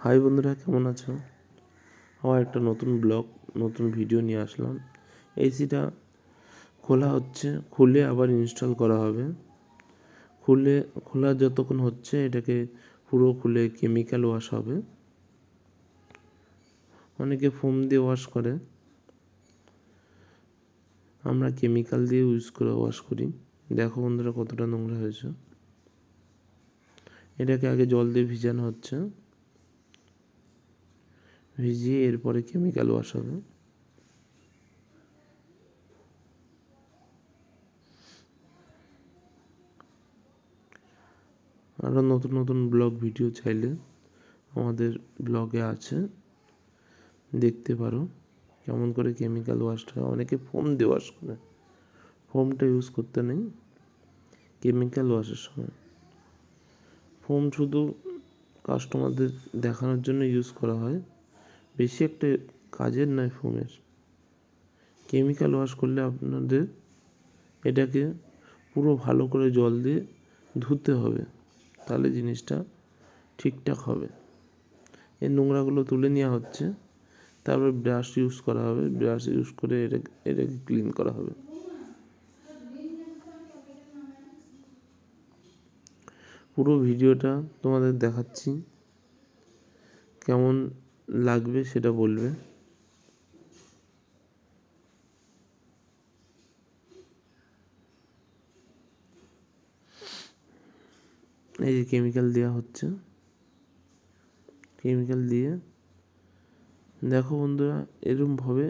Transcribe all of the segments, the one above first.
High বন্ধুরা, কেমন আছো? আবার একটা নতুন ব্লগ, নতুন ভিডিও নিয়ে আসলাম। এসিটা খোলা হচ্ছে, খুলে আবার ইনস্টল করা হবে। খোলা যতক্ষণ হচ্ছে এটাকে পুরো খুলে কেমিক্যাল ওয়াশ হবে। অনেকে ফোম দিয়ে ওয়াশ করে, আমরা কেমিক্যাল দিয়ে ইউজ করে ওয়াশ করি। দেখো বন্ধুরা কতটা নোংরা হয়েছে। এটাকে আগে জল দিয়ে ভিজানো হচ্ছে, ভিজিয়ে এরপরে কেমিক্যাল ওয়াশ হবে। আরও নতুন নতুন ব্লগ ভিডিও চাইলে আমাদের ব্লগে আছে, দেখতে পারো কেমন করে কেমিক্যাল ওয়াশটা। অনেকে ফোম দিয়ে ওয়াশ করে, ফোমটা ইউজ করতে নেই কেমিক্যাল ওয়াশের সময়। ফোম শুধু কাস্টমারদের দেখানোর জন্য ইউজ করা হয়, বেশি একটা কাজের নয় ফোমের। কেমিক্যাল ওয়াশ করলে আপনাদের এটাকে পুরো ভালো করে জল দিয়ে ধুতে হবে, তাহলে জিনিসটা ঠিকঠাক হবে। এই নোংরাগুলো তুলে নেওয়া হচ্ছে, তারপর ব্রাশ ইউজ করা হবে। ব্রাশ ইউজ করে এটাকে ক্লিন করা হবে। পুরো ভিডিওটা তোমাদের দেখাচ্ছি, কেমন লাগবে সেটা বলবে। এই যে কেমিক্যাল দেওয়া হচ্ছে, কেমিক্যাল দিয়ে দেখো বন্ধুরা এরকমভাবে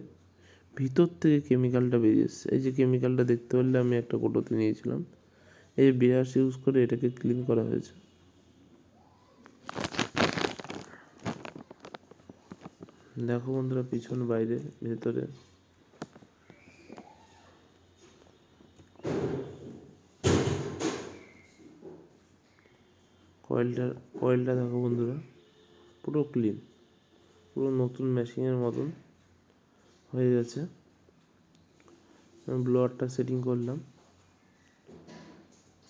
ভিতর থেকে কেমিক্যালটা বেরিয়ে এসছে। এই যে কেমিক্যালটা দেখতে পারলে আমি একটা কোটোতে নিয়েছিলাম। এই ব্রাশ ইউজ করে এটাকে ক্লিন করা হয়েছে। দেখো বন্ধুরা পিছন বাইরে ভেতরে কয়েলটা দেখো বন্ধুরা, পুরো ক্লিন, পুরো নতুন মেশিনের মতন হয়ে গেছে। ব্লোয়ারটা সেটিং করলাম,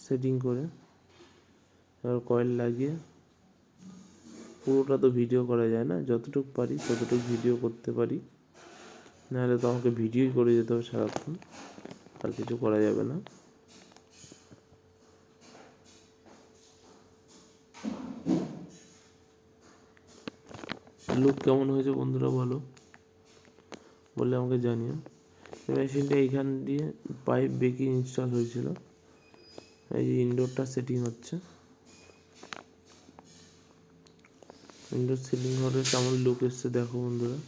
সেটিং করে এবার কয়েল লাগিয়ে, পুরোটা তো ভিডিও করা যায় না, যতটুকু পারি ততটুকু ভিডিও করতে পারি, নাহলে তো আমাকে ভিডিওই করে যেতে হবে সারাক্ষণ, আর কিছু করা যাবে না। লুক কেমন হয়েছে বন্ধুরা বলো, বললে আমাকে জানিও। মেশিনটা এইখান দিয়ে পাইপ বেঁকে ইনস্টল হয়েছিল। এই যে ইনডোরটা সেটিং হচ্ছে, ইনডোর সেটিং হলে কেমন লুক এসছে দেখো বন্ধুরা।